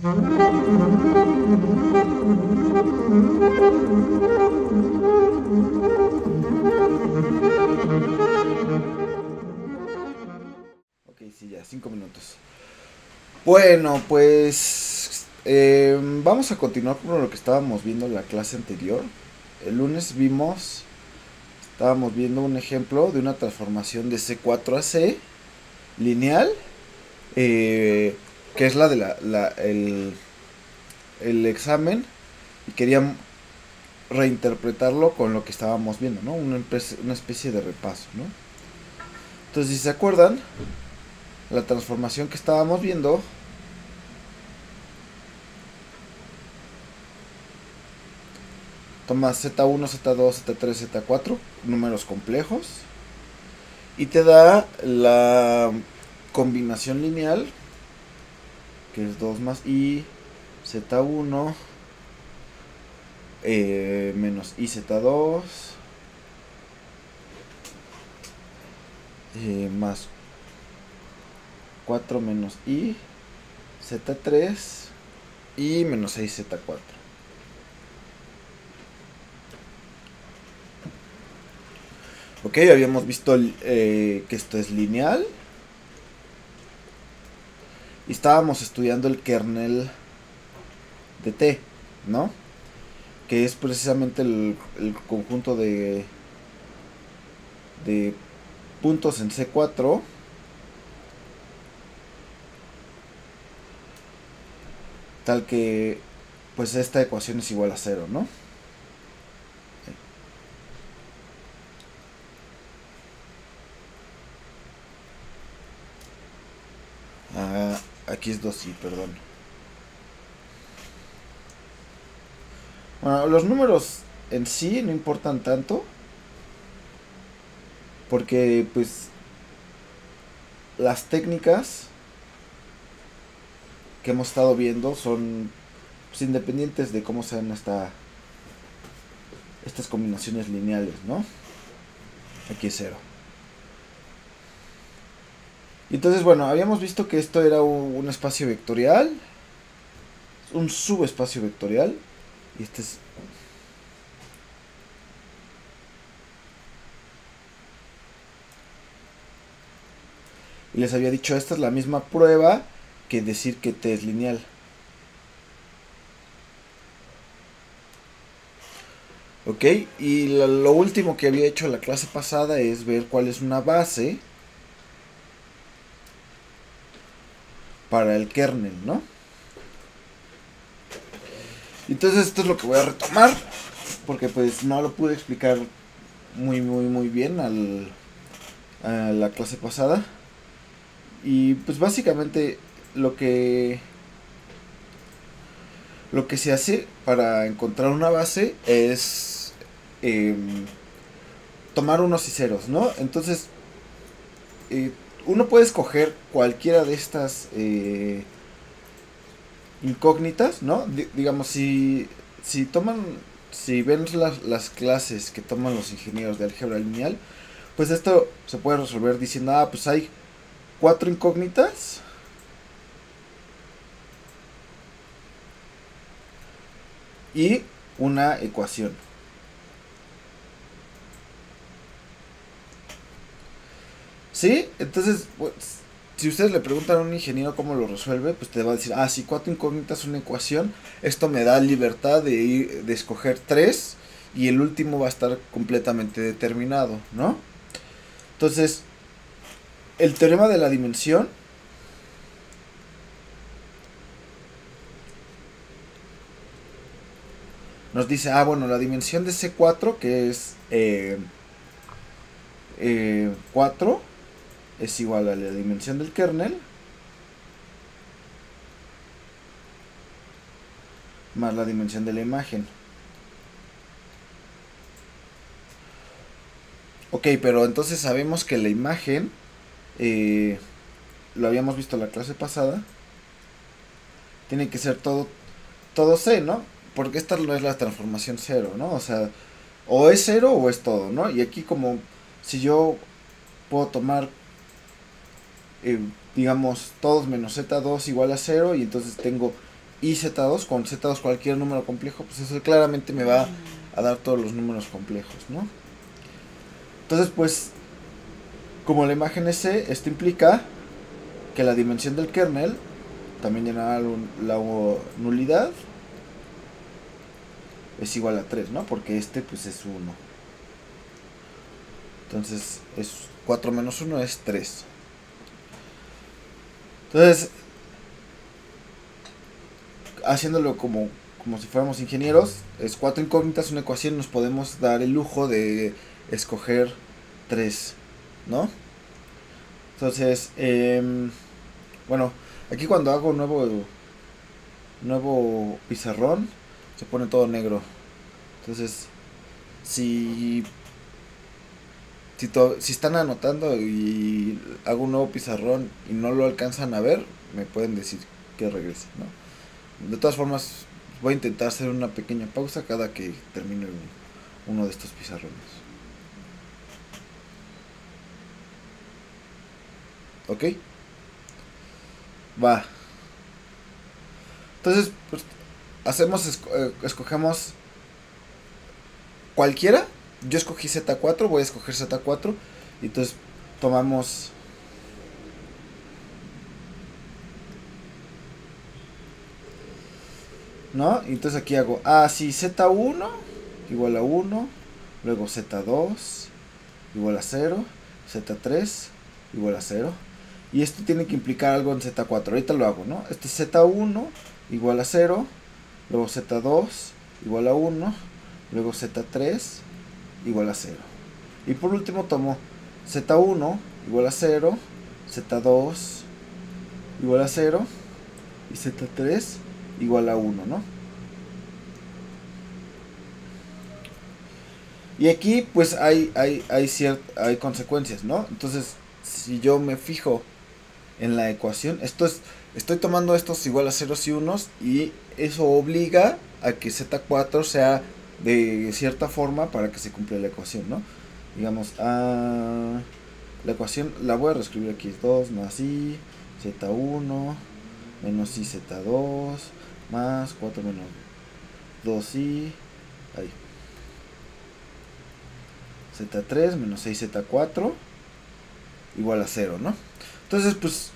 Ok, sí, ya, 5 minutos. Bueno, pues vamos a continuar con lo que estábamos viendo en la clase anterior. El lunes estábamos viendo un ejemplo de una transformación de C4 a C lineal, que es la de el examen, y quería reinterpretarlo con lo que estábamos viendo, ¿no? Una especie de repaso, ¿no? Entonces, si se acuerdan, la transformación que estábamos viendo toma Z1, Z2, Z3, Z4, números complejos, y te da la combinación lineal, que es 2 más I, Z1, menos IZ2, más 4 menos I, Z3, y menos 6 Z4. Ok, habíamos visto que esto es lineal. Y estábamos estudiando el kernel de T, ¿no? Que es precisamente el conjunto de puntos en C4 tal que pues esta ecuación es igual a 0, ¿no? Aquí es 2i, perdón. Bueno, los números en sí no importan tanto, porque pues las técnicas que hemos estado viendo son pues, independientes de cómo sean estas combinaciones lineales, ¿no? Aquí es 0. Entonces, bueno, habíamos visto que esto era un espacio vectorial, un subespacio vectorial, y este es... Y les había dicho, esta es la misma prueba que decir que T es lineal. Ok, y lo último que había hecho la clase pasada es ver cuál es una base para el kernel, ¿no? Entonces esto es lo que voy a retomar, porque pues no lo pude explicar muy bien a la clase pasada. Y pues básicamente lo que se hace para encontrar una base es tomar unos y ceros, ¿no? Entonces uno puede escoger cualquiera de estas incógnitas, ¿no? Digamos, si ven las clases que toman los ingenieros de álgebra lineal, pues esto se puede resolver diciendo, pues hay 4 incógnitas y una ecuación. ¿Sí? Entonces, pues, si ustedes le preguntan a un ingeniero cómo lo resuelve, pues te va a decir, si 4 incógnitas, una ecuación, esto me da libertad de escoger 3 y el último va a estar completamente determinado, ¿no? Entonces, el teorema de la dimensión nos dice, bueno, la dimensión de C4, que es 4, es igual a la dimensión del kernel más la dimensión de la imagen. Ok, pero entonces sabemos que la imagen, lo habíamos visto en la clase pasada, tiene que ser todo C, ¿no? Porque esta no es la transformación 0, ¿no? O sea, o es 0 o es todo, ¿no? Y aquí como si yo puedo tomar, digamos, todos menos Z2 igual a 0, y entonces tengo y Z2, con Z2 cualquier número complejo, pues eso claramente me va a dar todos los números complejos, ¿no? Entonces, pues, como la imagen es C, esto implica que la dimensión del kernel también llenará la nulidad es igual a 3, ¿no? Porque este pues es 1. Entonces, es 4 menos 1 es 3. Entonces, haciéndolo como si fuéramos ingenieros, es 4 incógnitas, una ecuación, nos podemos dar el lujo de escoger 3, ¿no? Entonces, bueno, aquí cuando hago nuevo pizarrón, se pone todo negro. Entonces, si, si están anotando y hago un nuevo pizarrón y no lo alcanzan a ver, me pueden decir que regrese, ¿no? De todas formas, voy a intentar hacer una pequeña pausa cada que termine uno de estos pizarrones. ¿Ok? Va. Entonces, pues, escogemos cualquiera. Yo escogí Z4, voy a escoger Z4. Y entonces tomamos... ¿No? Y entonces aquí hago, sí, Z1 igual a 1, luego Z2 igual a 0, Z3 igual a 0. Y esto tiene que implicar algo en Z4, ahorita lo hago, ¿no? Este es Z1 igual a 0, luego Z2 igual a 1, luego Z3 igual a 0. Y por último tomo Z1 igual a 0, Z2 igual a 0 y Z3 igual a 1, ¿no? Y aquí pues hay consecuencias, ¿no? Entonces, si yo me fijo en la ecuación, estoy tomando estos igual a ceros y unos y eso obliga a que Z4 sea de cierta forma para que se cumpla la ecuación, ¿no? Digamos, la ecuación la voy a reescribir aquí, 2 más i Z1 menos i Z2 más 4 menos 2i ahí, Z3 menos 6Z4 igual a 0, ¿no? Entonces, pues,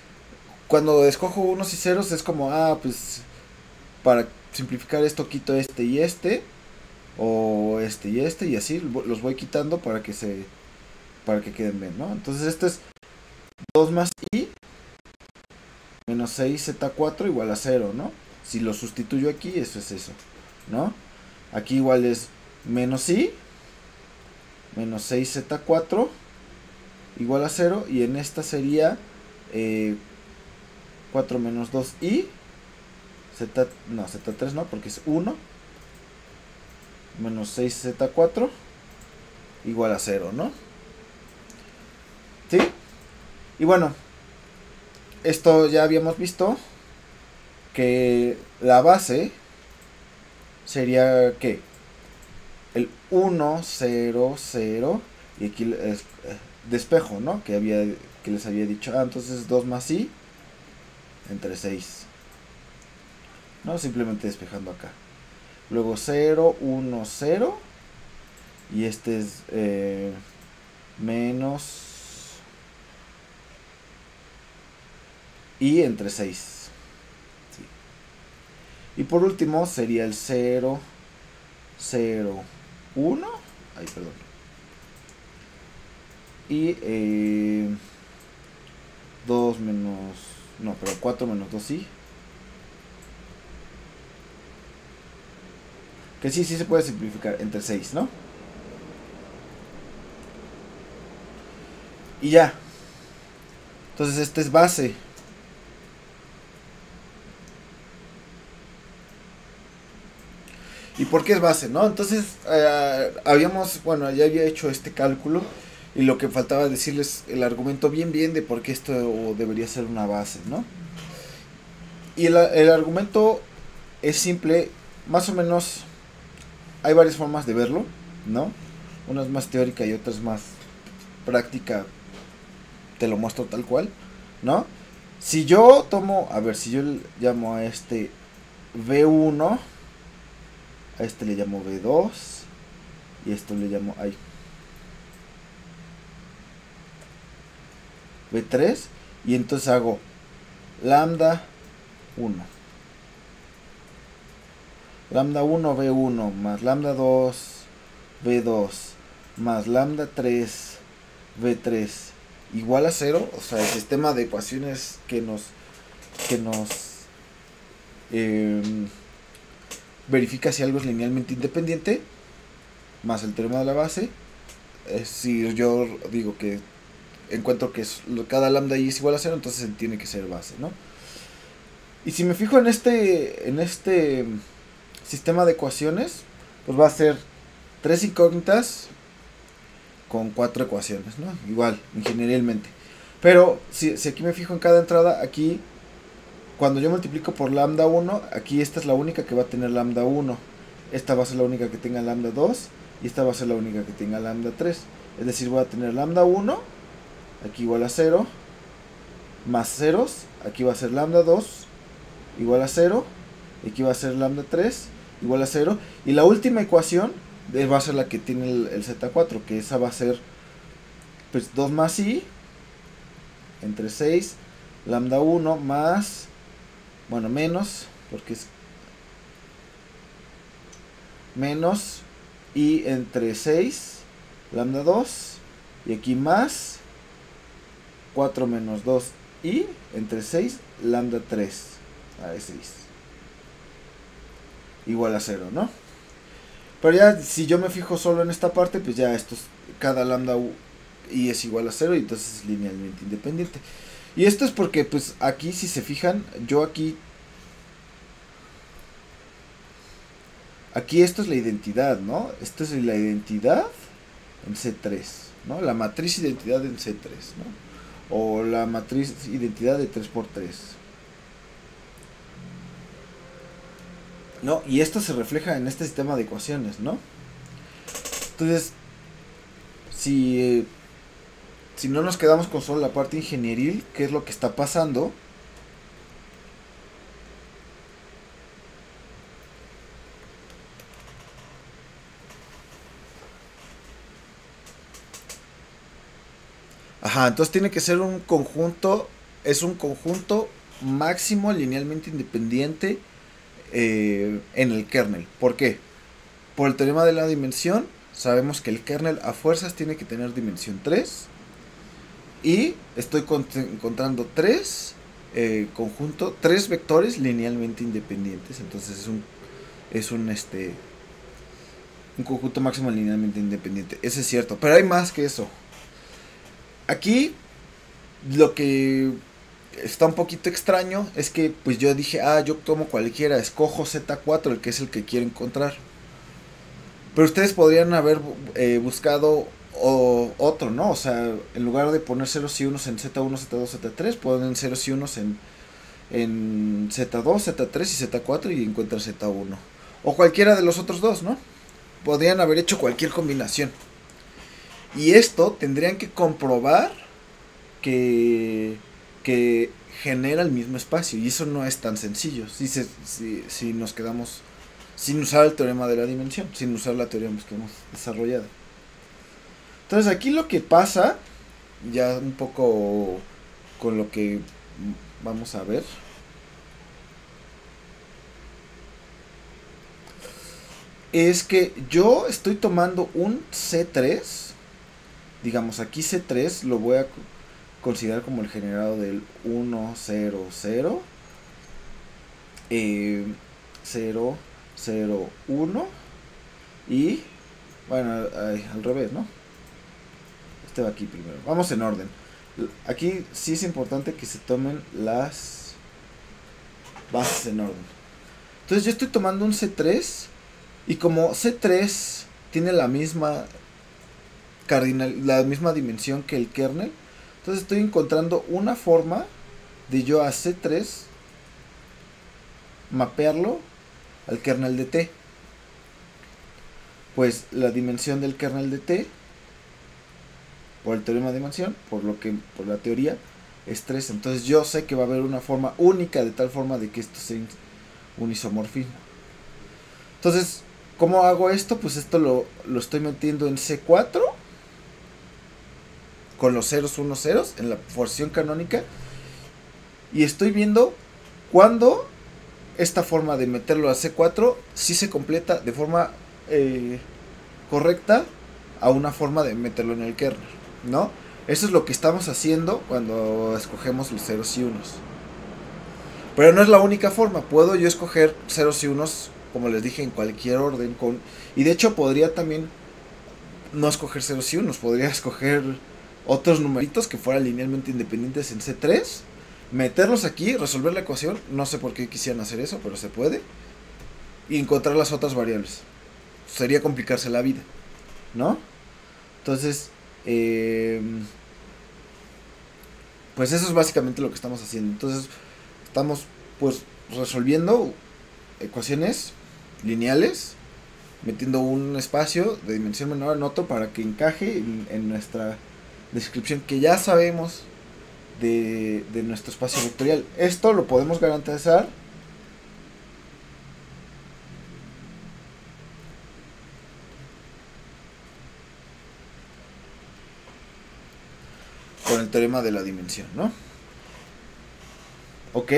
cuando escojo unos y ceros es como, pues, para simplificar esto quito este y este, o este y este, y así los voy quitando para que queden bien, ¿no? Entonces esto es 2 más i menos 6Z4 igual a 0, ¿no? Si lo sustituyo aquí, eso es eso, ¿no? Aquí igual es menos i menos 6Z4 igual a 0, y en esta sería 4 menos 2i Z3 no, porque es 1 menos 6Z4 igual a 0, ¿no? ¿Sí? Y bueno, esto ya habíamos visto que la base sería ¿qué? El 1, 0, 0 y aquí es despejo, ¿no? Que les había dicho, entonces 2 más i entre 6, ¿no? Simplemente despejando acá. Luego 0, 1, 0 y este es menos i entre 6. Sí. Y por último sería el 0, 0, 1. Ay, perdón. Y 2 menos... No, pero 4 menos 2i. Que sí se puede simplificar entre 6, ¿no? Y ya. Entonces este es base. ¿Y por qué es base, no? Entonces ya había hecho este cálculo y lo que faltaba decirles el argumento bien de por qué esto debería ser una base, ¿no? Y el argumento es simple, más o menos hay varias formas de verlo, ¿no? Una es más teórica y otra es más práctica, te lo muestro tal cual, ¿no? Si yo tomo, si yo llamo a este V1, a este le llamo V2 y esto le llamo V3, y entonces hago lambda 1, lambda 1 V1 más lambda 2 V2 más lambda 3 V3 igual a 0. O sea, el sistema de ecuaciones que nos verifica si algo es linealmente independiente, más el teorema de la base. Si yo digo que encuentro que cada lambda y es igual a 0, entonces tiene que ser base, ¿no? Y si me fijo en este sistema de ecuaciones, pues va a ser 3 incógnitas con 4 ecuaciones, ¿no? Igual, ingenierialmente. Pero si aquí me fijo en cada entrada, aquí cuando yo multiplico por lambda 1, aquí esta es la única que va a tener lambda 1. Esta va a ser la única que tenga lambda 2 y esta va a ser la única que tenga lambda 3. Es decir, voy a tener lambda 1, aquí igual a 0, más ceros, aquí va a ser lambda 2 igual a 0, y aquí va a ser lambda 3 igual a 0, y la última ecuación va a ser la que tiene el Z4, que esa va a ser pues 2 más i entre 6 lambda 1 más, bueno, menos, porque es menos i entre 6 lambda 2, y aquí más 4 menos 2 i entre 6 lambda 3 a 6 igual a 0, ¿no? Pero ya si yo me fijo solo en esta parte, pues ya esto es, cada lambda i es igual a 0 y entonces es linealmente independiente. Y esto es porque pues aquí, si se fijan, yo aquí esto es la identidad, ¿no? Esto es la identidad en C3, ¿no? La matriz identidad en C3, ¿no? O la matriz identidad de 3×3, ¿no? Y esto se refleja en este sistema de ecuaciones, ¿no? Entonces, si no nos quedamos con solo la parte ingenieril, ¿qué es lo que está pasando? Ajá, entonces tiene que ser un conjunto, es un conjunto máximo linealmente independiente en el kernel. ¿Por qué? Por el teorema de la dimensión, sabemos que el kernel a fuerzas tiene que tener dimensión 3. Y estoy encontrando tres vectores linealmente independientes. Entonces es un conjunto máximo linealmente independiente. Eso es cierto, pero hay más que eso. Aquí lo que está un poquito extraño es que pues yo dije, yo tomo cualquiera, escojo Z4, el que es el que quiero encontrar. Pero ustedes podrían haber buscado otro, ¿no? O sea, en lugar de poner ceros y unos en Z1, Z2, Z3, ponen ceros y unos en Z2, Z3 y Z4 y encuentran Z1. O cualquiera de los otros dos, ¿no? Podrían haber hecho cualquier combinación. Y esto tendrían que comprobar que genera el mismo espacio. Y eso no es tan sencillo. Si nos quedamos sin usar el teorema de la dimensión, sin usar la teoría que hemos desarrollado. Entonces aquí lo que pasa, ya un poco con lo que vamos a ver, es que yo estoy tomando un C3, digamos aquí C3 lo voy a considerar como el generado del 1, 0, 0, 0, 0, 1 y, bueno, al revés, ¿no? Este va aquí primero. Vamos en orden. Aquí sí es importante que se tomen las bases en orden. Entonces yo estoy tomando un C3 y como C3 tiene la misma dimensión que el kernel, entonces estoy encontrando una forma de yo a C3 mapearlo al kernel de T. Pues la dimensión del kernel de T, por el teorema de dimensión, por la teoría, es 3. Entonces yo sé que va a haber una forma única, de tal forma de que esto sea un isomorfismo. Entonces, ¿cómo hago esto? Pues esto lo estoy metiendo en C4 con los ceros, unos ceros en la porción canónica, y estoy viendo cuándo esta forma de meterlo a C4 sí se completa de forma correcta a una forma de meterlo en el kernel, ¿no? Eso es lo que estamos haciendo cuando escogemos los ceros y unos. Pero no es la única forma. Puedo yo escoger ceros y unos, como les dije, en cualquier orden. Y de hecho podría también no escoger ceros y unos. Podría escoger otros numeritos que fueran linealmente independientes en C3. Meterlos aquí, resolver la ecuación. No sé por qué quisieran hacer eso, pero se puede. Y encontrar las otras variables. Sería complicarse la vida, ¿no? Entonces, pues eso es básicamente lo que estamos haciendo. Entonces, estamos pues resolviendo ecuaciones lineales, metiendo un espacio de dimensión menor en otro para que encaje en nuestra descripción que ya sabemos de nuestro espacio vectorial. Esto lo podemos garantizar con el teorema de la dimensión, ¿no? Ok,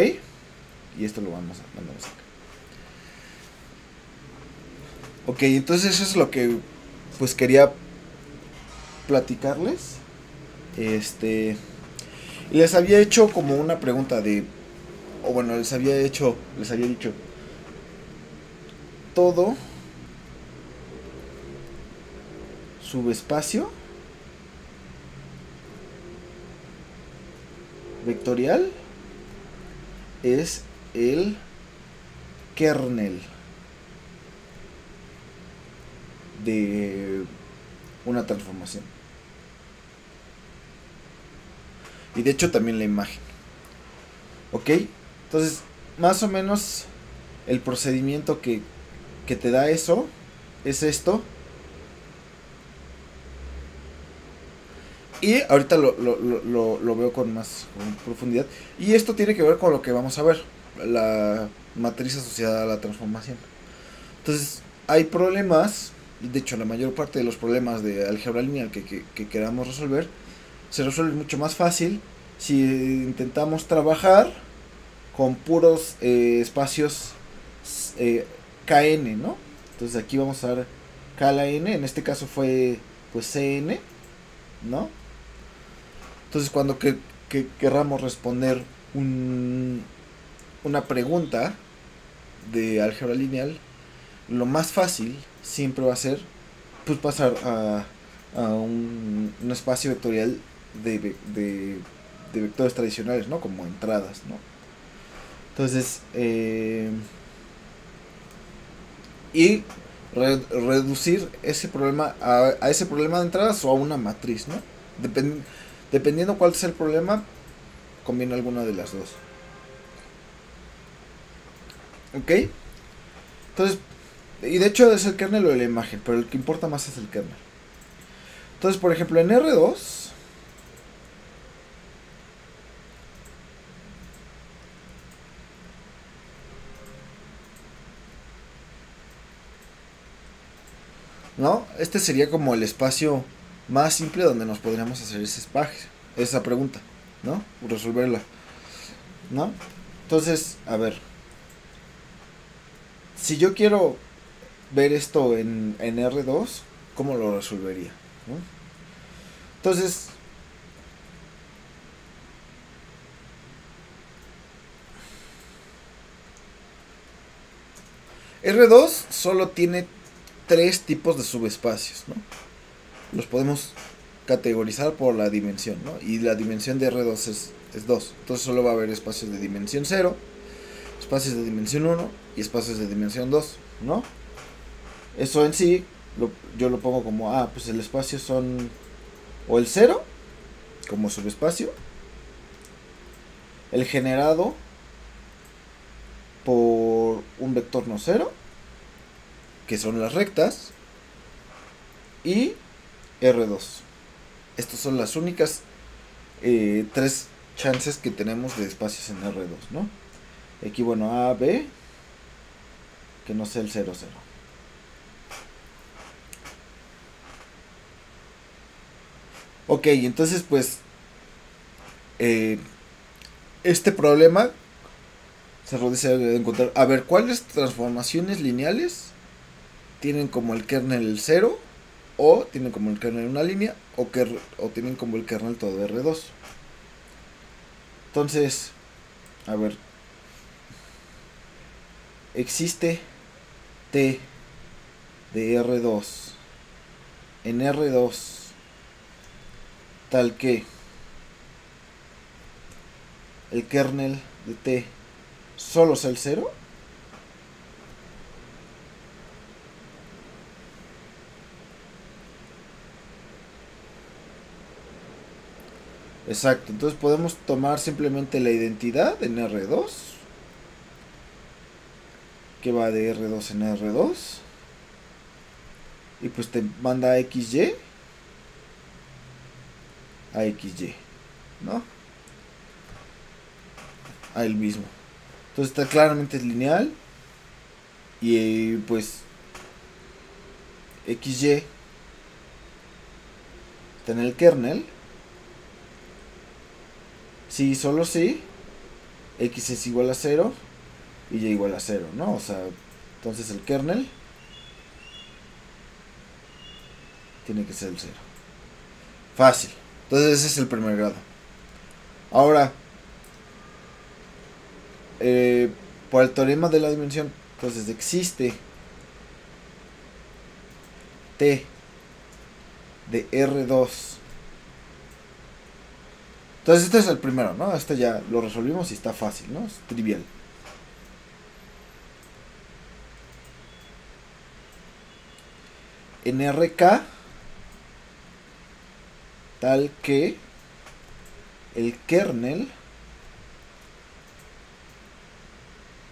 y esto lo mandamos acá. Ok, entonces eso es lo que pues quería platicarles. Y les había hecho como una pregunta de, o bueno, les había dicho, todo subespacio vectorial es el kernel de una transformación. Y de hecho también la imagen. ¿Ok? Entonces, más o menos el procedimiento que te da eso es esto. Y ahorita lo veo con más profundidad. Y esto tiene que ver con lo que vamos a ver. La matriz asociada a la transformación. Entonces, hay problemas. De hecho, la mayor parte de los problemas de álgebra lineal que queramos resolver se resuelve mucho más fácil si intentamos trabajar con puros espacios Kn, ¿no? Entonces aquí vamos a ver K a la n, en este caso fue pues Cn, ¿no? Entonces cuando querramos responder una pregunta de álgebra lineal, lo más fácil siempre va a ser pues pasar a un espacio vectorial de vectores tradicionales, ¿no? Como entradas, ¿no? Entonces, y reducir ese problema a ese problema de entradas o a una matriz, ¿no? Dependiendo cuál sea el problema, conviene alguna de las dos. ¿Ok? Entonces, y de hecho es el kernel o la imagen, pero el que importa más es el kernel. Entonces, por ejemplo, en R2, ¿no? Este sería como el espacio más simple donde nos podríamos hacer ese espacio, esa pregunta, ¿no? Resolverla, ¿no? Entonces, a ver, si yo quiero ver esto en R2, ¿cómo lo resolvería? ¿No? Entonces, R2 solo tiene tres tipos de subespacios, ¿no? Los podemos categorizar por la dimensión, ¿no? Y la dimensión de R2 es 2. Entonces solo va a haber espacios de dimensión 0, espacios de dimensión 1 y espacios de dimensión 2, ¿no? Eso en sí yo lo pongo como, pues el espacio son o el 0 como subespacio, el generado por un vector no cero, que son las rectas, y R2. Estas son las únicas tres chances que tenemos de espacios en R2, ¿no? Aquí, bueno, A, B, que no sea el 0, 0. Ok, entonces pues este problema se reduce a encontrar, a ver, ¿cuáles transformaciones lineales tienen como el kernel el 0 o tienen como el kernel una línea o tienen como el kernel todo R2? Entonces, a ver, existe T de R2 en R2 tal que el kernel de T solo sea el 0. Exacto, entonces podemos tomar simplemente la identidad en R2, que va de R2 en R2, y pues te manda a XY, ¿no? A él mismo. Entonces está claramente lineal, y pues XY está en el kernel. Si solo si X es igual a 0 y Y igual a 0, ¿no? O sea, entonces el kernel tiene que ser el 0. Fácil. Entonces ese es el primer grado. Ahora, por el teorema de la dimensión, entonces existe T de R2. Entonces este es el primero, ¿no? Este ya lo resolvimos y está fácil, ¿no? Es trivial. En RK, tal que el kernel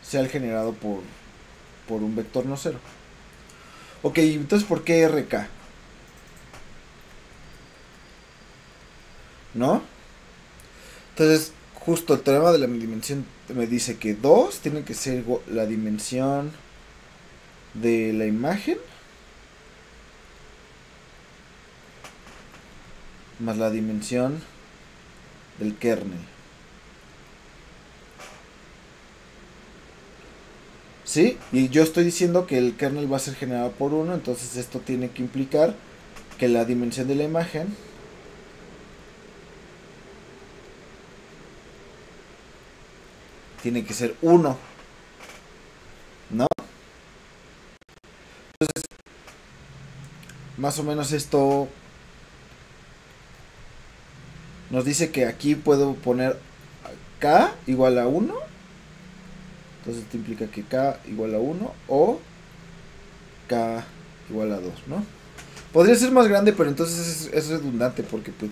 sea el generado por un vector no cero. Ok, entonces ¿por qué RK? ¿No? Entonces, justo el teorema de la dimensión me dice que 2 tiene que ser la dimensión de la imagen más la dimensión del kernel. ¿Sí? Y yo estoy diciendo que el kernel va a ser generado por 1, entonces esto tiene que implicar que la dimensión de la imagen tiene que ser 1, ¿no? Entonces, más o menos esto nos dice que aquí puedo poner K igual a 1. Entonces esto implica que K igual a 1 o K igual a 2, ¿no? Podría ser más grande, pero entonces es redundante porque pues,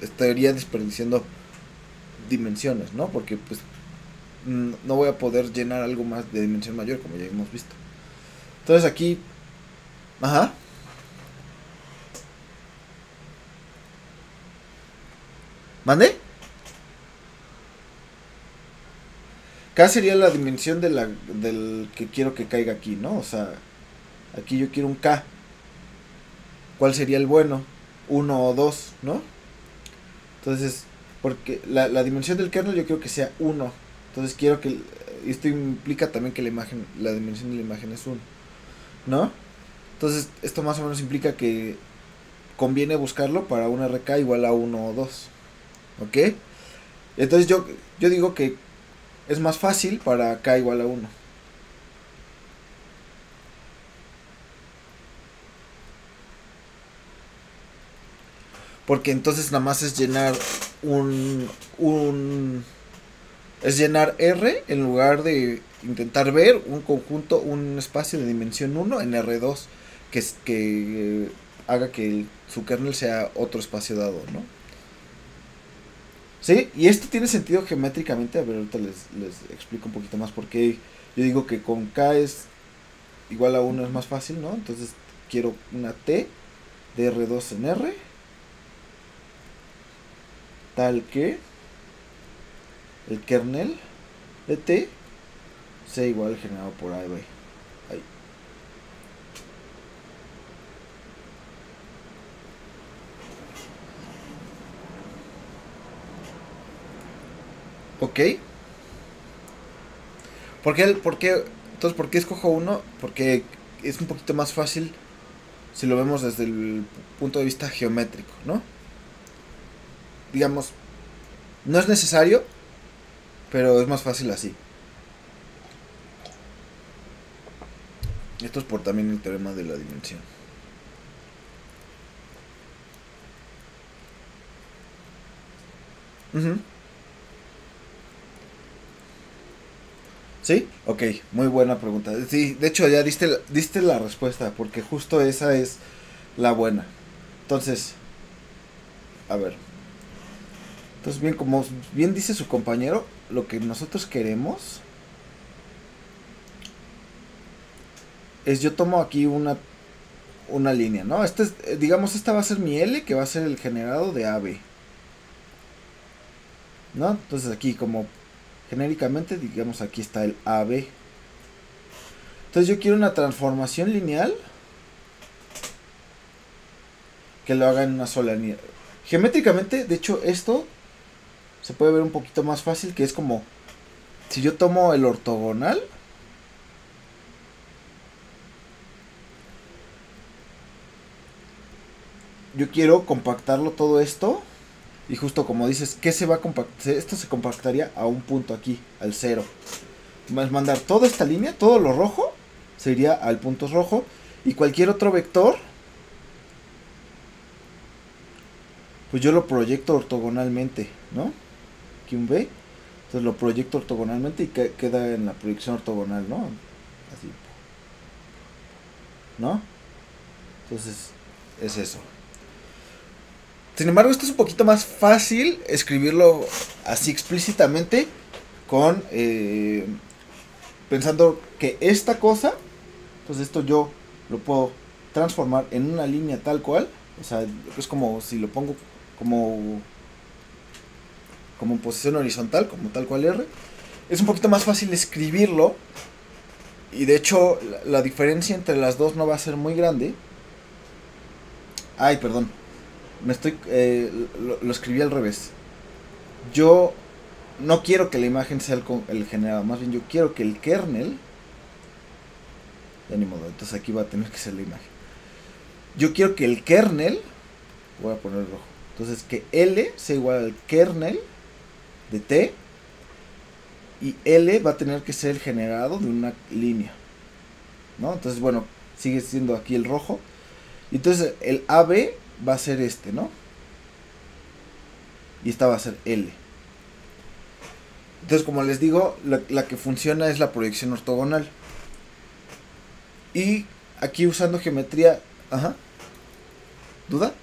estaría desperdiciando dimensiones, ¿no? Porque pues no voy a poder llenar algo más de dimensión mayor, como ya hemos visto. Entonces aquí, ajá, ¿mande? K sería la dimensión del que quiero que caiga aquí, ¿no? O sea, aquí yo quiero un K. ¿Cuál sería el bueno? 1 o 2, ¿no? Entonces, porque la dimensión del kernel yo quiero que sea 1. Entonces quiero que... Esto implica también que la dimensión de la imagen es 1, ¿no? Entonces, esto más o menos implica que conviene buscarlo para un RK igual a 1 o 2. ¿Ok? Entonces yo digo que es más fácil para K igual a 1. Porque entonces nada más es llenar es llenar R en lugar de intentar ver un conjunto, un espacio de dimensión 1 en R2 que haga que su kernel sea otro espacio dado, ¿no? ¿Sí? Y esto tiene sentido geométricamente. A ver, ahorita les explico un poquito más porque yo digo que con K es igual a 1 es más fácil, ¿no? Entonces quiero una T de R2 en R tal que el kernel de T sea igual generado por A y B. Ahí. Ok. Entonces, ¿por qué escojo uno? Porque es un poquito más fácil si lo vemos desde el punto de vista geométrico, ¿no? Digamos, no es necesario, pero es más fácil así. Esto es por también el teorema de la dimensión. Ujú. ¿Sí? Ok, muy buena pregunta. Sí, de hecho ya diste la respuesta, porque justo esa es la buena. Entonces, a ver. Entonces, bien, como bien dice su compañero, lo que nosotros queremos es yo tomo aquí una línea, ¿no? Digamos, esta va a ser mi L, que va a ser el generado de AB, ¿no? Entonces aquí como genéricamente, digamos, aquí está el AB. Entonces yo quiero una transformación lineal que lo haga en una sola línea. Geométricamente, de hecho, esto se puede ver un poquito más fácil, que es como si yo tomo el ortogonal, yo quiero compactarlo todo esto. Y justo como dices, ¿qué se va a compactar? Esto se compactaría a un punto aquí, al cero. Más mandar toda esta línea, todo lo rojo, se iría al punto rojo. Y cualquier otro vector, pues yo lo proyecto ortogonalmente, ¿no? Aquí un B. Entonces lo proyecto ortogonalmente y queda en la proyección ortogonal, ¿no? Así, ¿no? Entonces, es eso. Sin embargo, esto es un poquito más fácil escribirlo así explícitamente con pensando que esta cosa, pues esto yo lo puedo transformar en una línea tal cual. O sea, es como si lo pongo como, como en posición horizontal, como tal cual R. Es un poquito más fácil escribirlo. Y de hecho, la diferencia entre las dos no va a ser muy grande. Ay, perdón. Lo escribí al revés. Yo no quiero que la imagen sea el generado. Más bien yo quiero que el kernel. Ya ni modo. Entonces aquí va a tener que ser la imagen. Yo quiero que el kernel. Voy a poner rojo. Entonces que L sea igual al kernel de T. Y L va a tener que ser el generado de una línea, ¿no? Entonces, bueno, sigue siendo aquí el rojo. Y entonces el AB va a ser este, ¿no? Y esta va a ser L. Entonces, como les digo, la que funciona es la proyección ortogonal. Y aquí usando geometría... Ajá. ¿Duda?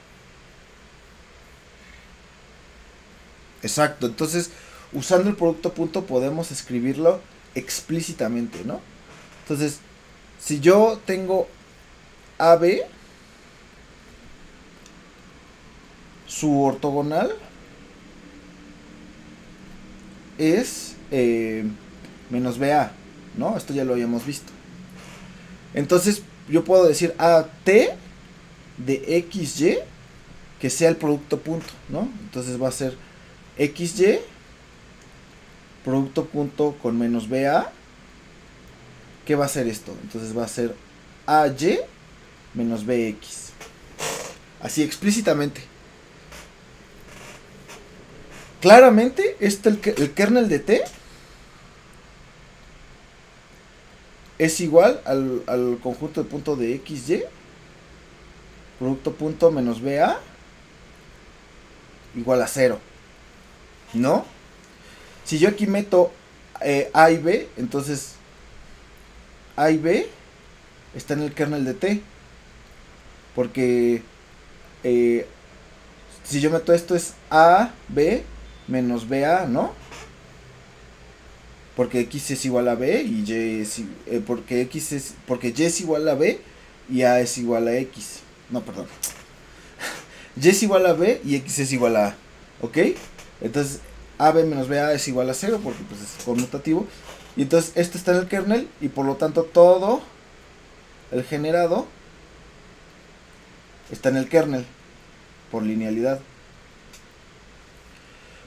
Exacto. Entonces, usando el producto punto podemos escribirlo explícitamente, ¿no? Entonces, si yo tengo AB, su ortogonal es menos BA, ¿no? Esto ya lo habíamos visto. Entonces, yo puedo decir AT de XY que sea el producto punto, ¿no? Entonces va a ser XY producto punto con menos BA. ¿Qué va a ser esto? Entonces va a ser AY menos BX. Así explícitamente. Claramente, el kernel de T es igual al conjunto de punto de XY producto punto menos BA igual a 0, ¿no? Si yo aquí meto A y B, entonces A y B está en el kernel de T. Porque si yo meto esto es A, B menos BA, ¿no? Porque X es igual a B y Y es porque Y es igual a B y A es igual a X. No, perdón. Y es igual a B y X es igual a A. ¿Ok? Entonces AB menos BA es igual a 0 porque pues es conmutativo. Y entonces esto está en el kernel y por lo tanto todo El generado está en el kernel, por linealidad.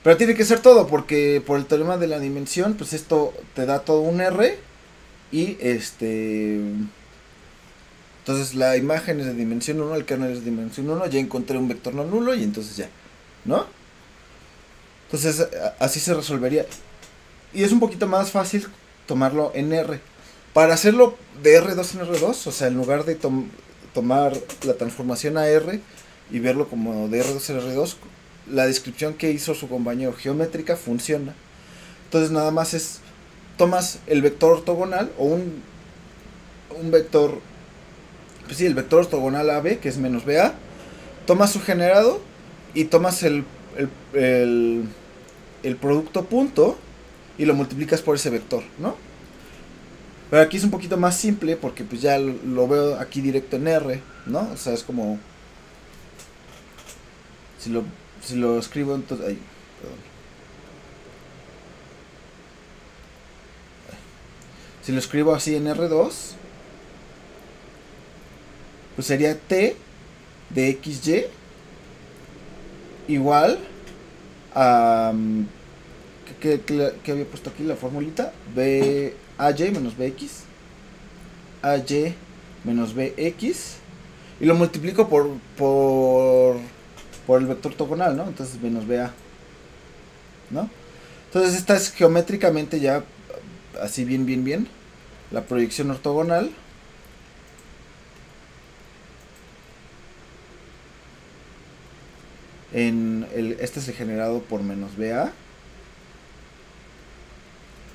Pero tiene que ser todo, porque por el teorema de la dimensión, pues esto te da todo un R y entonces la imagen es de dimensión 1, el kernel es de dimensión 1, ya encontré un vector no nulo y entonces ya, ¿no? Entonces así se resolvería. Y es un poquito más fácil tomarlo en R. Para hacerlo de R2 en R2, o sea, en lugar de tomar la transformación a R y verlo como de R2 en R2, la descripción que hizo su compañero geométrica funciona. Entonces nada más es, tomas el vector ortogonal o un vector, pues sí, el vector ortogonal AB, que es menos BA, tomas su generado y tomas el producto punto y lo multiplicas por ese vector, ¿no? Pero aquí es un poquito más simple porque pues ya lo veo aquí directo en R, ¿no? O sea, es como si lo escribo entonces, ay, perdón. Si lo escribo así en R2, pues sería T de XY igual a ¿qué había puesto aquí la formulita? AY menos BX, AY menos BX, y lo multiplico por el vector ortogonal, ¿no? Entonces menos BA, ¿no? Entonces esta es geométricamente ya así bien la proyección ortogonal. Este es el generado por menos BA.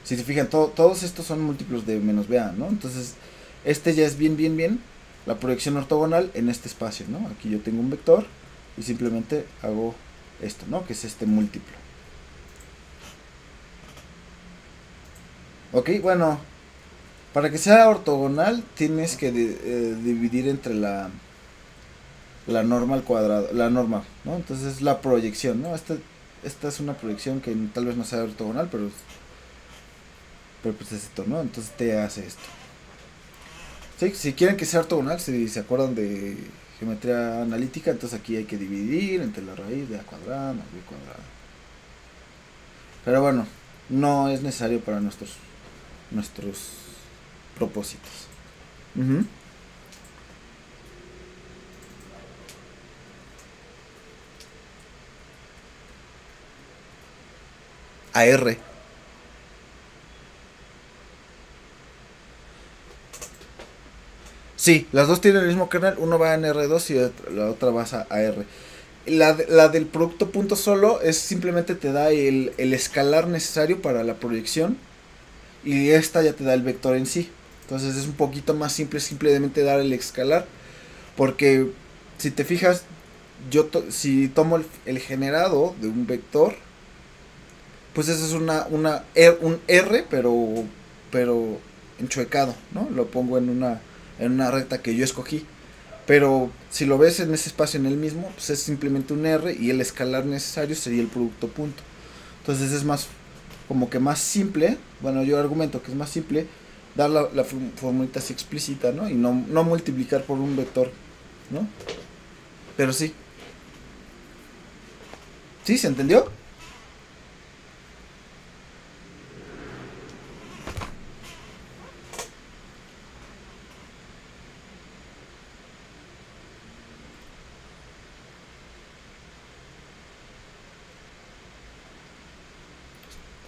Si se fijan, todos estos son múltiplos de menos BA, ¿no? Entonces, este ya es bien la proyección ortogonal en este espacio, ¿no? Aquí yo tengo un vector y simplemente hago esto, ¿no? Que es este múltiplo. Ok, bueno, para que sea ortogonal tienes que dividir entre la norma al cuadrado, la norma, ¿no? Entonces la proyección, ¿no? Esta es una proyección que tal vez no sea ortogonal, pero pues es esto, ¿no? Entonces te hace esto. ¿Sí? Si quieren que sea ortogonal, si se acuerdan de geometría analítica, entonces aquí hay que dividir entre la raíz de a cuadrada más b cuadrada. Pero bueno, no es necesario para nuestros propósitos. A R. Sí, las dos tienen el mismo kernel, uno va en R2 y la otra va a R. La del producto punto solo es simplemente te da el escalar necesario para la proyección y esta ya te da el vector en sí. Entonces es un poquito más simple simplemente dar el escalar, porque si te fijas, si tomo el generado de un vector, pues eso es un R pero enchuecado, ¿no? Lo pongo en una recta que yo escogí. Pero si lo ves en ese espacio en el mismo, pues es simplemente un R y el escalar necesario sería el producto punto. Entonces es más, como que más simple, bueno, yo argumento que es más simple dar la formulita así explícita, ¿no? Y no multiplicar por un vector, ¿no? Pero sí. ¿Sí? ¿Se entendió?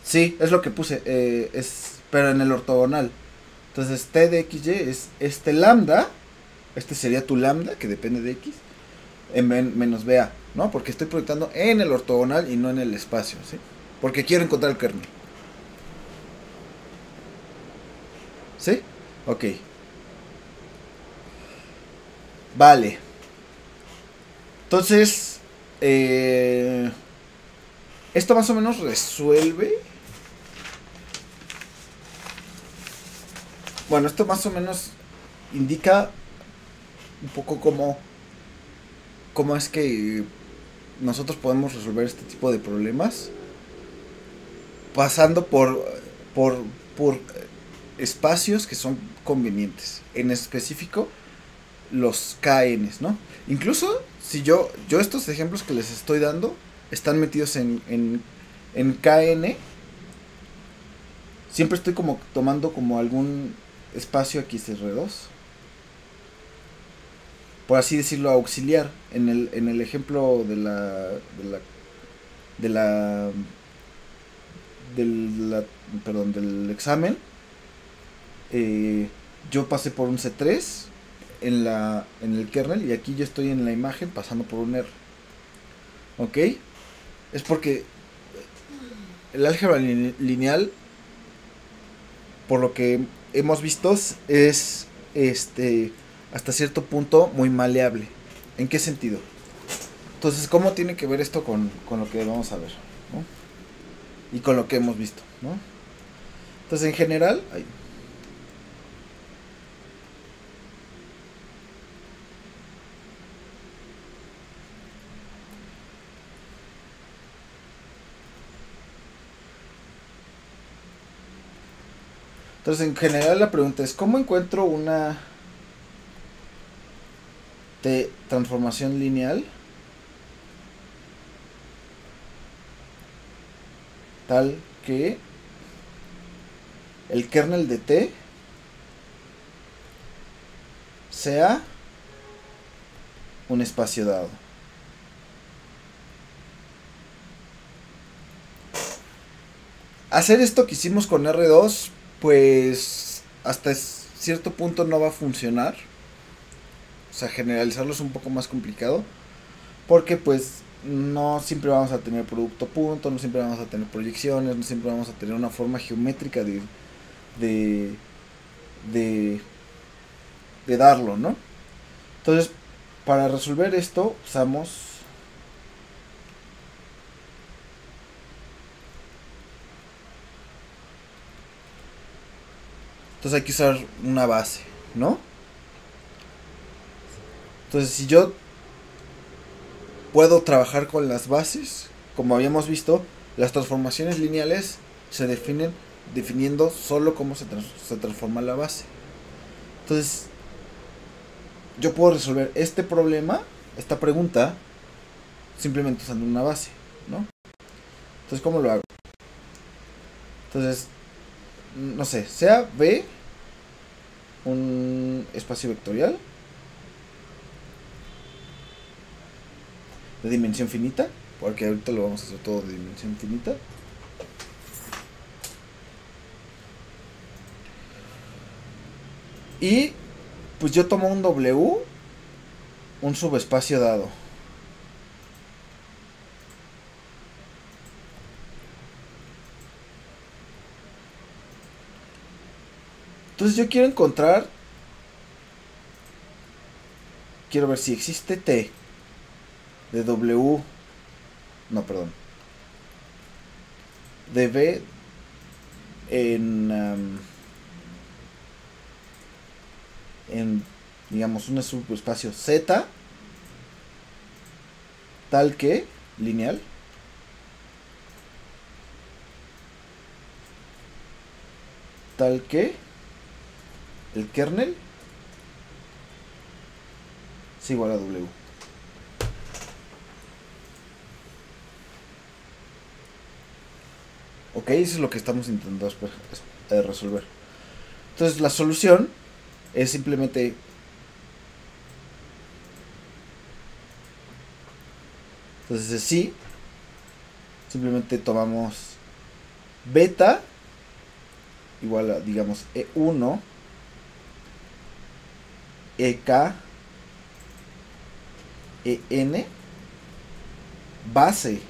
Sí, es lo que puse, pero en el ortogonal. Entonces T de XY es este lambda, este sería tu lambda, que depende de X, en menos BA, ¿no? Porque estoy proyectando en el ortogonal y no en el espacio, ¿sí? Porque quiero encontrar el kernel. ¿Sí? Ok. Vale. Entonces, esto más o menos resuelve. Bueno, esto más o menos indica un poco cómo es que nosotros podemos resolver este tipo de problemas pasando por espacios que son convenientes. En específico, los KNs, ¿no? Incluso si yo estos ejemplos que les estoy dando están metidos en KN, siempre estoy como tomando como algún espacio XR2, por así decirlo, auxiliar. En el ejemplo de la perdón, del examen, yo pasé por un C3 en el kernel, y aquí yo estoy en la imagen pasando por un R. ¿Ok? Es porque el álgebra lineal, por lo que hemos visto, es hasta cierto punto muy maleable. ¿En qué sentido? Entonces, ¿cómo tiene que ver esto con lo que vamos a ver, ¿no? Y con lo que hemos visto, ¿no? Entonces, en general, la pregunta es, ¿cómo encuentro una transformación lineal tal que el kernel de T sea un espacio dado? Hacer esto que hicimos con R2, pues hasta cierto punto no va a funcionar. O sea, generalizarlo es un poco más complicado, porque pues no siempre vamos a tener producto punto, no siempre vamos a tener proyecciones, no siempre vamos a tener una forma geométrica de, de darlo, ¿no? Entonces, para resolver esto usamos hay que usar una base, ¿no? Entonces, si yo puedo trabajar con las bases, como habíamos visto, las transformaciones lineales se definen definiendo solo cómo se transforma la base. Entonces, yo puedo resolver este problema, esta pregunta, simplemente usando una base, ¿no? Entonces, ¿cómo lo hago? Entonces, no sé, sea B un espacio vectorial de dimensión finita, porque ahorita lo vamos a hacer todo de dimensión finita. Y pues yo tomo un W, un subespacio dado. Entonces yo quiero ver si existe T de W, no, perdón, de B en digamos un subespacio Z tal que lineal tal que el kernel es igual a W. Ok, eso es lo que estamos intentando resolver. Entonces la solución es simplemente entonces sí, simplemente tomamos beta igual a, digamos, E1 EK EN base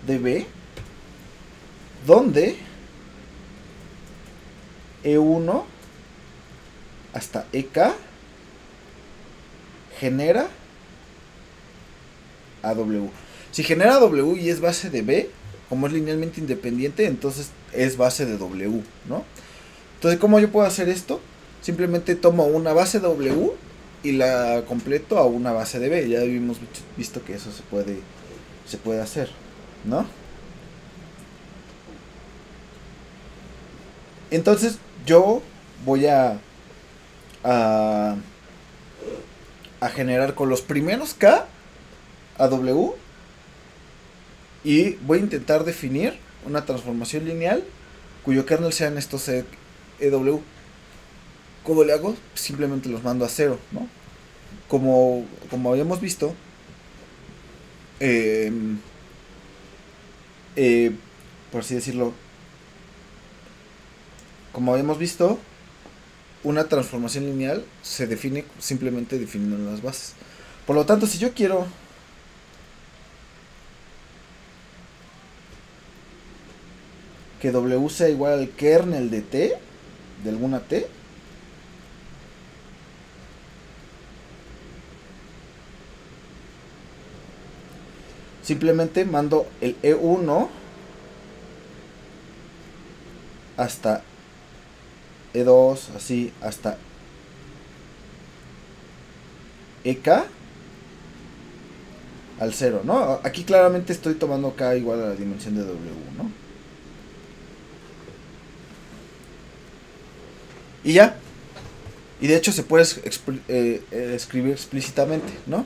de B, donde E1 hasta EK genera a W. Si genera a W y es base de B, como es linealmente independiente, entonces es base de W, ¿no? Entonces, ¿cómo yo puedo hacer esto? Simplemente tomo una base W y la completo a una base de B. Ya habíamos visto que eso se puede hacer, ¿no? Entonces yo voy a, a generar con los primeros K a W y voy a intentar definir una transformación lineal cuyo kernel sean estos EW. ¿Cómo le hago? Simplemente los mando a cero, ¿no? Como habíamos visto, eh, por así decirlo, como habíamos visto, una transformación lineal se define simplemente definiendo las bases. Por lo tanto, si yo quiero que W sea igual al kernel de T, de alguna T, simplemente mando el E1 hasta E2, así, hasta EK al 0, ¿no? Aquí claramente estoy tomando K igual a la dimensión de W, ¿no? Y ya. Y de hecho se puede escribir explícitamente, ¿no?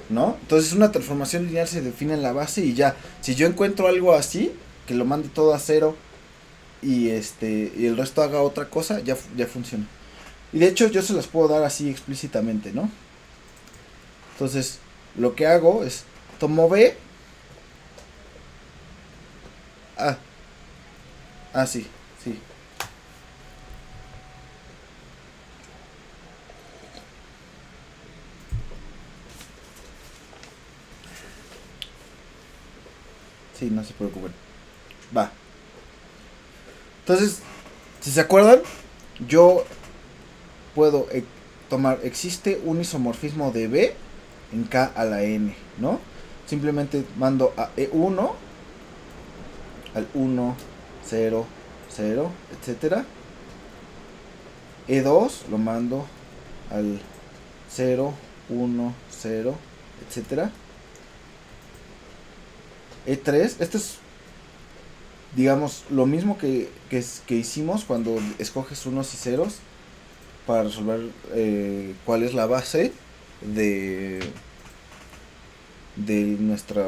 ¿No? Entonces una transformación lineal se define en la base y ya. Si yo encuentro algo así, que lo mande todo a cero y y el resto haga otra cosa, ya funciona. Y de hecho yo se las puedo dar así explícitamente, ¿no? Entonces lo que hago es tomo B. Sí, sí. Sí, no se preocupen. Va. Entonces, si se acuerdan, yo puedo tomar, existe un isomorfismo de B en K a la N, ¿no? Simplemente mando a E1 al 1, 0, 0, etcétera. E2 lo mando al 0, 1, 0, etcétera. E3, esto es, digamos, lo mismo que hicimos cuando escoges unos y ceros para resolver cuál es la base de de nuestra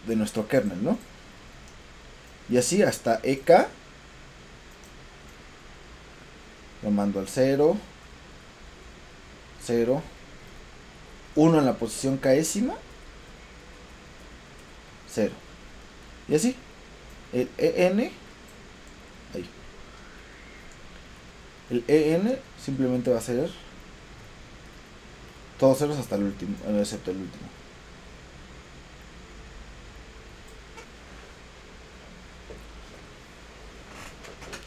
de nuestro kernel, ¿no? Y así hasta EK lo mando al 0, 0, 1 en la posición késima, 0. Y así, el EN, ahí. El EN simplemente va a ser todos ceros hasta el último, excepto el último.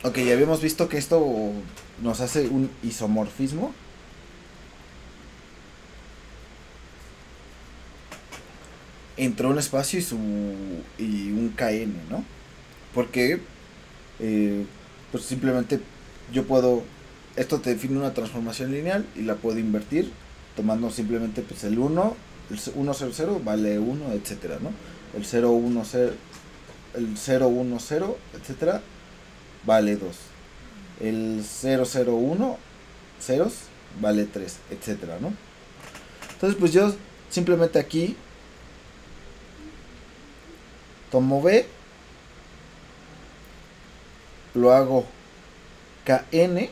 Ok, ya habíamos visto que esto nos hace un isomorfismo. Entre un espacio y un KN, ¿no? Porque pues simplemente yo puedo, esto te define una transformación lineal y la puedo invertir tomando simplemente pues el 1, el 1, 0, 0 vale 1, etcétera, ¿no? El 0, 1, 0, el 0, 1, 0, etcétera, vale 2. El 0, 0, 1, ceros, vale 3, etcétera, ¿no? Entonces pues yo simplemente aquí tomo B, lo hago KN,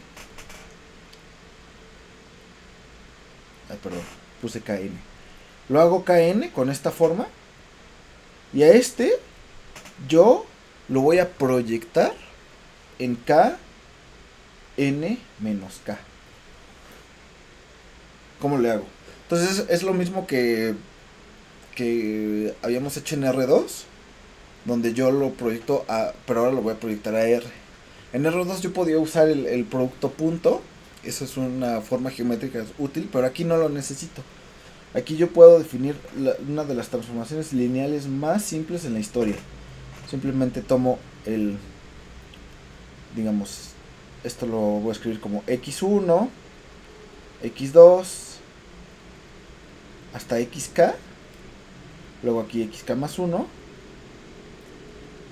perdón, puse KN, lo hago KN con esta forma y a este yo lo voy a proyectar en KN menos K. ¿Cómo le hago? Entonces es lo mismo que habíamos hecho en R2, donde yo lo proyecto pero ahora lo voy a proyectar a R. En R2 yo podía usar el producto punto, eso es una forma geométrica útil, pero aquí no lo necesito. Aquí yo puedo definir una de las transformaciones lineales más simples en la historia. Simplemente tomo digamos, esto lo voy a escribir como x1, x2, hasta xk, luego aquí xk más 1,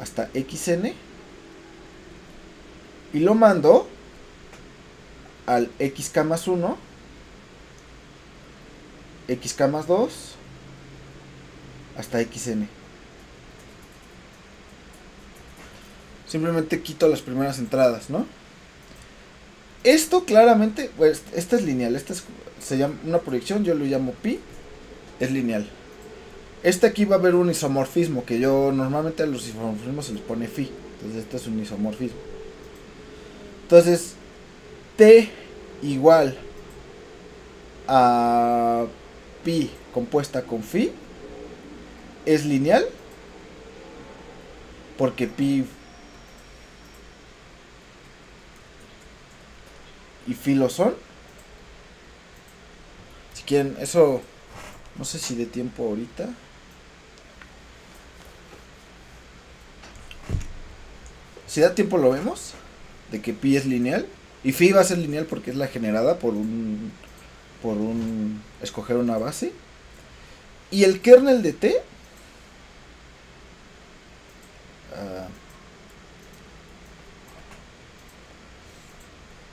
hasta xn, y lo mando al xk más 1, xk más 2, hasta xn. Simplemente quito las primeras entradas, ¿no? Esto claramente, pues, esta es lineal, se llama una proyección, yo lo llamo pi, es lineal. Este aquí va a haber un isomorfismo, que yo normalmente a los isomorfismos se les pone phi, entonces este es un isomorfismo. Entonces, t igual a pi compuesta con phi es lineal, porque pi y phi lo son. Si quieren, eso no sé si de tiempo ahorita. Si da tiempo lo vemos, de que pi es lineal y phi va a ser lineal porque es la generada por un escoger una base. Y el kernel de t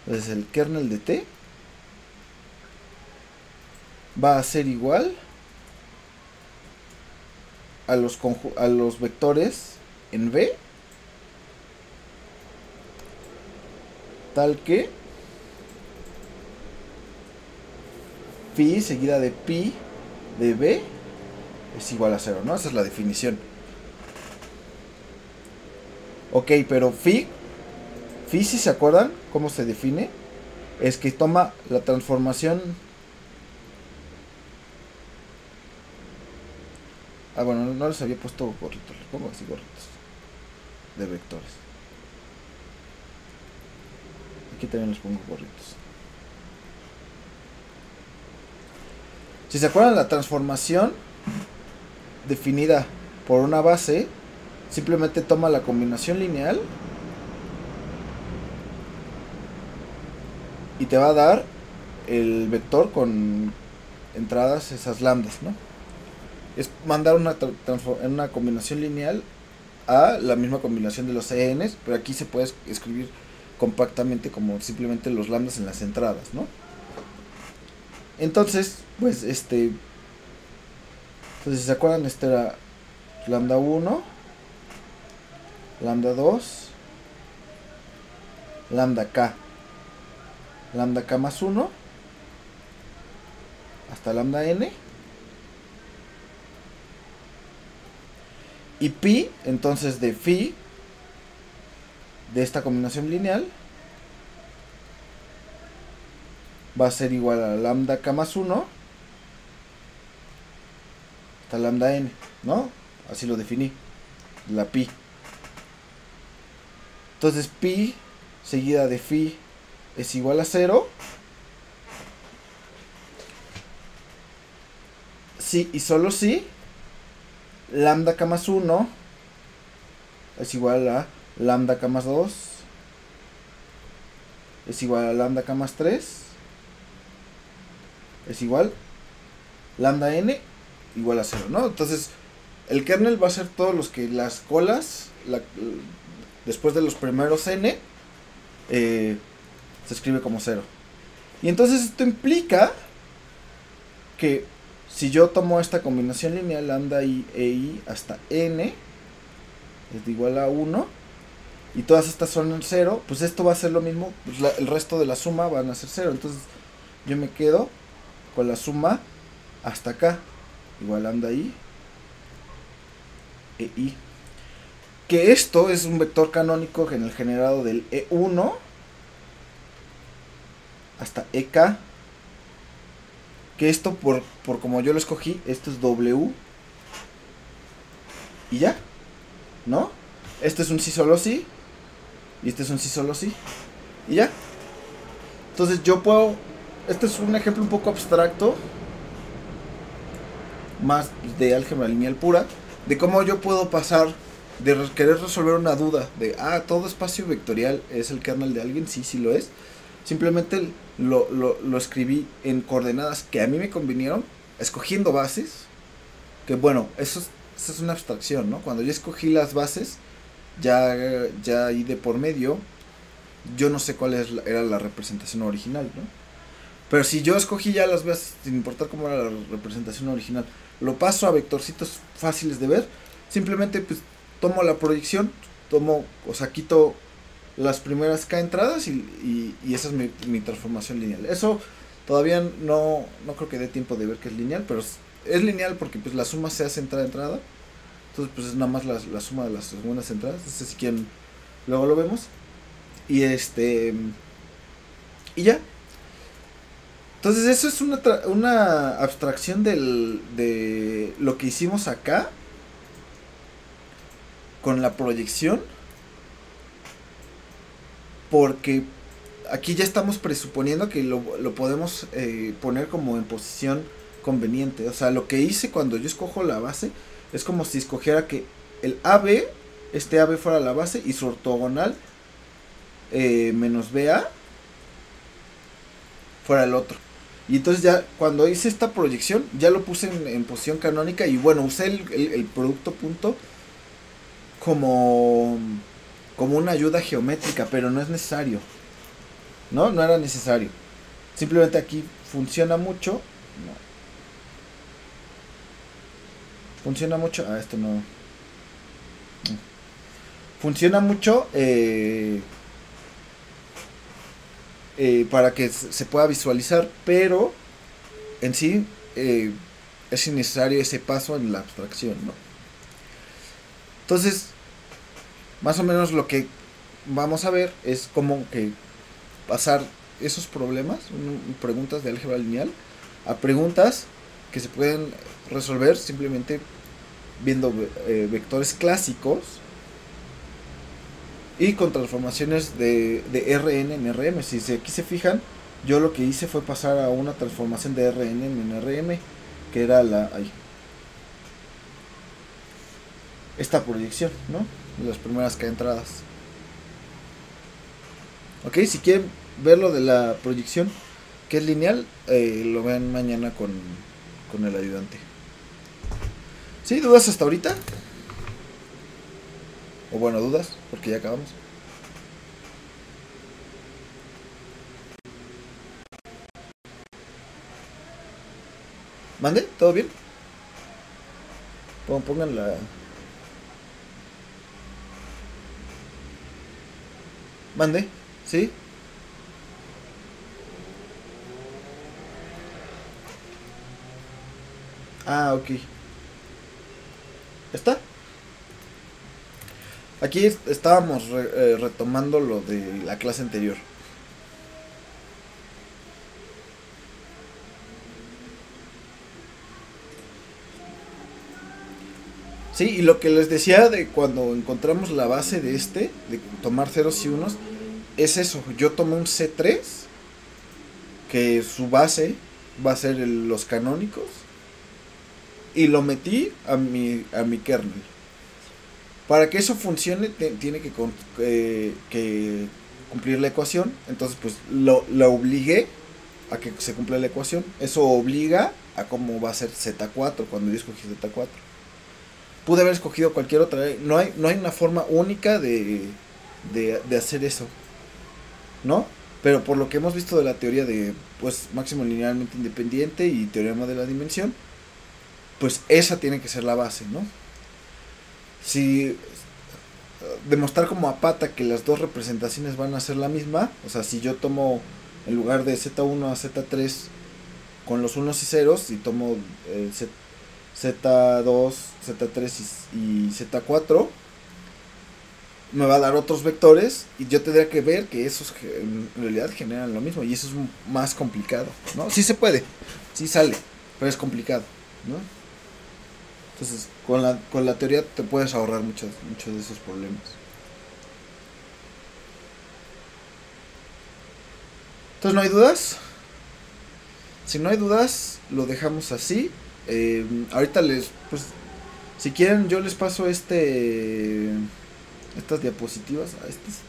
entonces el kernel de t va a ser igual a los vectores en V, tal que phi seguida de pi de B es igual a 0, ¿no? Esa es la definición. Ok, pero phi, si se acuerdan cómo se define, es que toma la transformación. Bueno, no les había puesto gorritos, les pongo así gorritos de vectores. Aquí también les pongo gorritos. Si se acuerdan, la transformación definida por una base simplemente toma la combinación lineal y te va a dar el vector con entradas, esas lambdas, ¿no? Es mandar una combinación lineal a la misma combinación de los ENs, pero aquí se puede escribir compactamente como simplemente los lambdas en las entradas, ¿no? Entonces, pues entonces si se acuerdan, este era lambda 1, lambda 2, lambda k más 1 hasta lambda n, y pi, entonces de phi de esta combinación lineal va a ser igual a lambda k más 1 hasta lambda n, ¿no? Así lo definí, la pi. Entonces pi seguida de phi es igual a 0. Sí y solo si lambda k más 1 es igual a lambda k más 2 es igual a lambda k más 3 es igual lambda n igual a 0, ¿no? Entonces el kernel va a ser todos los que las colas después de los primeros n se escribe como 0. Y entonces esto implica que si yo tomo esta combinación lineal lambda i e i hasta n es igual a 1 y todas estas son en 0, pues esto va a ser lo mismo, pues el resto de la suma van a ser 0. Entonces yo me quedo con la suma hasta acá igual lambda i e i, que esto es un vector canónico en el generado del E1 hasta EK, que esto por como yo lo escogí, esto es W y ya, ¿no? Este es un sí solo sí y este es un sí solo sí y ya. Entonces yo puedo, este es un ejemplo un poco abstracto, más de álgebra lineal pura, de cómo yo puedo pasar querer resolver una duda de, todo espacio vectorial es el kernel de alguien, sí, sí lo es. Simplemente lo escribí en coordenadas que a mí me convinieron, escogiendo bases, que bueno, eso es una abstracción, ¿no? Cuando yo escogí las bases, ya ahí de por medio, yo no sé cuál era la representación original, ¿no? Pero si yo escogí ya las bases, sin importar cómo era la representación original, lo paso a vectorcitos fáciles de ver, simplemente pues tomo la proyección, o sea, quito las primeras K entradas y esa es mi transformación lineal. Eso todavía no creo que dé tiempo de ver que es lineal, pero es lineal porque pues la suma se hace entrada a entrada. Entonces pues es nada más la suma de las segundas entradas. Entonces si quieren, luego lo vemos. Y y ya. Entonces eso es una abstracción de lo que hicimos acá con la proyección. Porque aquí ya estamos presuponiendo que lo podemos poner como en posición conveniente. O sea, lo que hice cuando yo escojo la base es como si escogiera que el AB, este AB fuera la base y su ortogonal menos BA fuera el otro. Y entonces ya cuando hice esta proyección ya lo puse en posición canónica y bueno, usé el producto punto como una ayuda geométrica, pero no es necesario. No era necesario. Simplemente aquí funciona mucho. No. Funciona mucho. Esto no. Funciona mucho para que se pueda visualizar, pero en sí es innecesario ese paso en la abstracción, ¿no? Entonces, más o menos lo que vamos a ver es como que pasar esos problemas, preguntas de álgebra lineal, a preguntas que se pueden resolver simplemente viendo vectores clásicos y con transformaciones de Rn en Rm. Si aquí se fijan, yo lo que hice fue pasar a una transformación de Rn en Rm, que era esta proyección, ¿no? Las primeras K entradas. Ok, si quieren ver lo de la proyección que es lineal, lo vean mañana con el ayudante. ¿Sí? ¿Dudas hasta ahorita? O bueno, dudas, porque ya acabamos. ¿Mande? ¿Todo bien? Pongan la... ¿Mande? ¿Sí? Ok. ¿Está? Aquí estábamos retomando lo de la clase anterior. Sí, y lo que les decía de cuando encontramos la base de de tomar ceros y unos, es eso. Yo tomé un C3, que su base va a ser los canónicos, y lo metí a mi kernel. Para que eso funcione, tiene que cumplir la ecuación. Entonces, pues lo obligué a que se cumpla la ecuación. Eso obliga a cómo va a ser Z4 cuando yo escogí Z4. Pude haber escogido cualquier otra. No hay una forma única de hacer eso, ¿no? Pero por lo que hemos visto de la teoría de pues máximo linealmente independiente y teorema de la dimensión, pues esa tiene que ser la base, ¿no? Si demostrar como a pata que las dos representaciones van a ser la misma, o sea, si yo tomo en lugar de Z1 a Z3 con los unos y ceros y tomo Z2, Z3 y Z4, me va a dar otros vectores y yo tendría que ver que esos en realidad generan lo mismo y eso es más complicado, ¿no? Sí se puede, sí sale, pero es complicado, ¿no? Entonces, con la teoría te puedes ahorrar muchos de esos problemas. Entonces, ¿no hay dudas? Si no hay dudas, lo dejamos así. Ahorita Si quieren, yo les paso estas diapositivas a estas.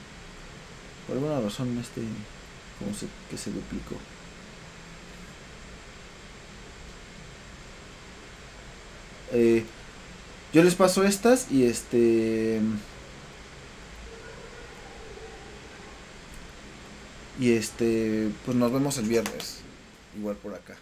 Por alguna razón, como que se duplicó. Eh, yo les paso estas y pues nos vemos el viernes. Igual por acá.